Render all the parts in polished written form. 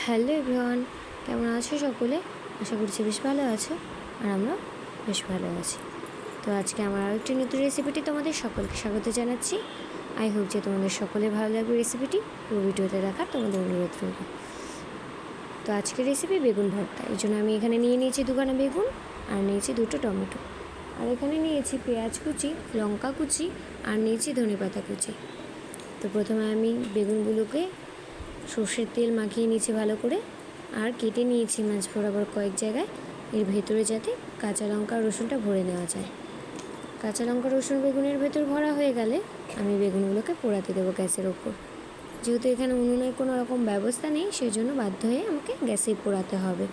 Hello everyone, কেমন আছো সকলে? আশা করছি বেশ ভালো আছো, আর আমরা বেশ ভালো আছি। তো আজকে আমার আরেকটি নতুন রেসিপিটি তোমাদের সকলকে স্বাগত জানাচ্ছি। আই হোপ যে তোমাদের সকলে ভালো লাগবে রেসিপিটি। পুরো ভিডিওতে দেখার তোমাদের অনুরোধ রইল। তো আজকের রেসিপি বেগুন ভর্তা। এই জন্য আমি এখানে নিয়ে নিয়েছি দুখানা বেগুন, আর নিয়েছি দুটো টমেটো, আর এখানে নিয়েছি পেঁয়াজ কুচি, লঙ্কা কুচি, আর নিয়েছি ধনেপাতা কুচি। তো প্রথমে আমি বেগুনগুলোকে সর্ষের তেল মাখিয়ে নিয়েছি ভালো করে, আর কেটে নিয়েছি মাছ বরাবর কয়েক জায়গায়, এর ভেতরে যাতে কাঁচা লঙ্কা রসুনটা ভরে নেওয়া যায়। কাঁচা লঙ্কা রসুন বেগুনের ভেতর ভরা হয়ে গেলে আমি বেগুনগুলোকে পোড়াতে দেবো গ্যাসের ওপর। যেহেতু এখানে উনুনের কোনো রকম ব্যবস্থা নেই, সেই জন্য বাধ্য হয়ে আমাকে গ্যাসেই পোড়াতে হবে।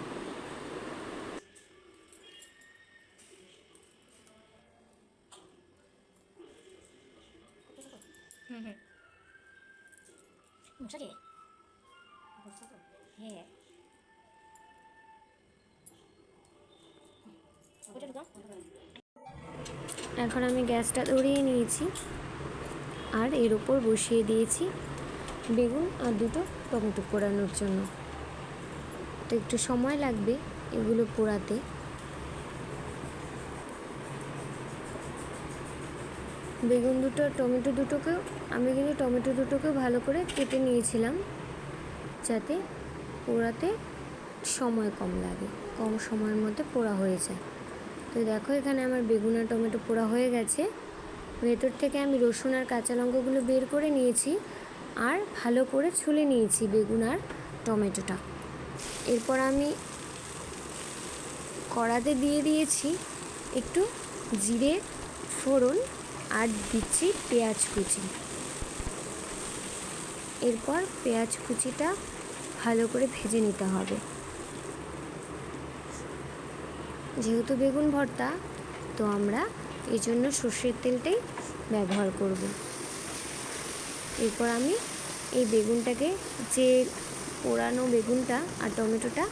এখন আমি গ্যাসটা ধরিয়ে নিয়েছি, আর এর ওপর বসিয়ে দিয়েছি বেগুন আর দুটো টমেটো পোড়ানোর জন্য। তো একটু সময় লাগবে এগুলো পোড়াতে। বেগুন দুটো টমেটো দুটোকেও আমি কিন্তু টমেটো দুটোকেও ভালো করে কেটে নিয়েছিলাম, যাতে পোড়াতে সময় কম লাগে, কম সময়ের মধ্যে পোড়া হয়ে যায়। তো দেখো এখানে আমার বেগুন আর টমেটো পোড়া হয়ে গেছে। ভেতর থেকে আমি রসুন আর কাঁচা লঙ্কাগুলো বের করে নিয়েছি, আর ভালো করে ছুলে নিয়েছি বেগুন আর টমেটোটা। এরপর আমি কড়াতে দিয়ে দিয়েছি একটু জিরে ফোড়ন, আর দিচ্ছি পেঁয়াজ কুচি। এরপর পেঁয়াজ কুচিটা ভালো করে ভেজে নিতে হবে। যেহেতু বেগুন ভর্তা, তো আমরা এই জন্য সর্ষের তেলটাই ব্যবহার করব। এরপর আমি এই বেগুনটাকে, যে পোড়ানো বেগুনটা আর টমেটোটা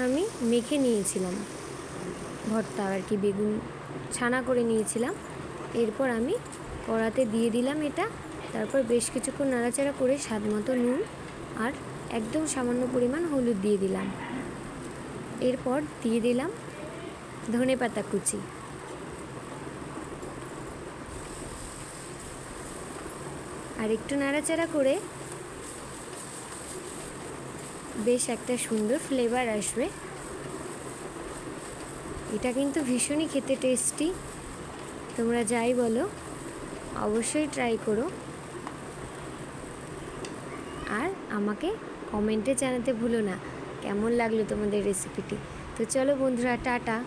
আমি মেখে নিয়েছিলাম, ভর্তা আর কি, বেগুন ছানা করে নিয়েছিলাম। এরপর আমি কড়াতে দিয়ে দিলাম এটা। তারপর বেশ কিছুক্ষণ নাড়াচাড়া করে স্বাদ মতো নুন আর একদম সামান্য পরিমাণ হলুদ দিয়ে দিলাম। এরপর দিয়ে দিলাম ধনেপাতা কুচি, আর একটু নাড়াচাড়া করে বেশ একটা সুন্দর ফ্লেভার আসবে। এটা কিন্তু ভীষণই খেতে টেস্টি। তোমরা যাই বলো, অবশ্যই ট্রাই করো, আর আমাকে কমেন্টে জানাতে ভুলো না কেমন লাগলো তোমাদের রেসিপিটি। তো চলো বন্ধুরা, টাটা।